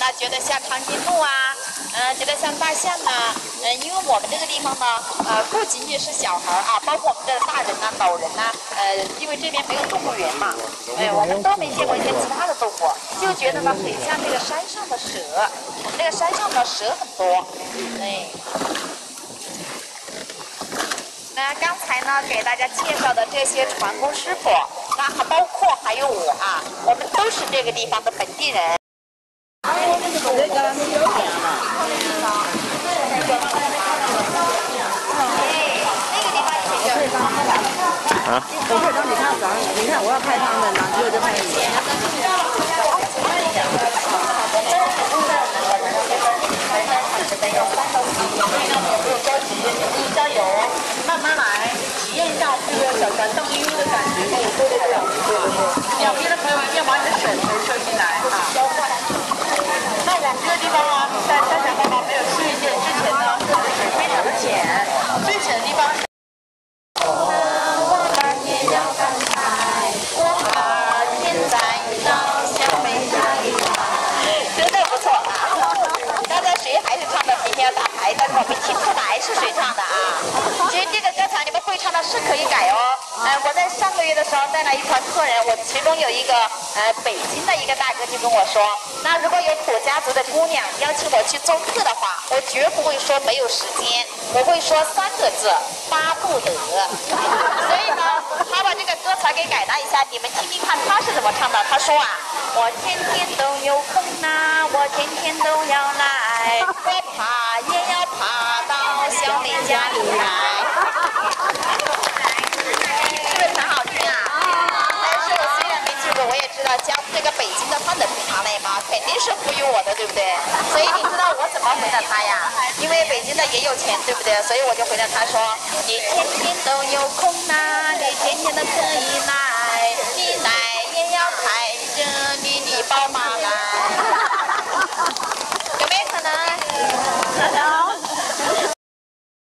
呢觉得像长颈鹿啊，觉得像大象啊，因为我们这个地方呢，不仅仅是小孩啊，包括我们的大人呐、老人呐，因为这边没有动物园嘛，我们都没见过一些其他的动物，就觉得呢很像这个山上的蛇，我们这个山上呢蛇很多，哎。那刚才呢，给大家介绍的这些船工师傅，那还包括还有我啊，我们都是这个地方的本地人。啊？我可以让你看啥？你看我要拍他们，然后就拍你。加油，慢慢来，体验一下这个小船上溜的感觉。对对对，两边的朋友一定要把你的手收进来啊。那我们这个地方呢，在三峡大桥没有试运线之前呢，水非常的浅，最浅的地方。但是我没听出来是谁唱的啊。其实这个歌词你们会唱的是可以改哦。我在上个月的时候带来一团客人，我其中有一个北京的一个大哥就跟我说，那如果有土家族的姑娘邀请我去做客的话，我绝不会说没有时间，我会说3个字，巴不得。所以呢，他把这个歌词给改了一下，你们听听看他是怎么唱的。他说啊，我天天都有空呐，我天天都要来，我爬也要爬到小妹家里来，是不是很好听啊？但是我虽然没去过，我也知道这个北京的饭的品尝类嘛，肯定是忽悠我的，对不对？所以你知道我怎么回答他呀？因为北京的也有钱，对不对？所以我就回答他说，你天天都有空呐，你天天都可以来，你来也要抬着你的宝马来。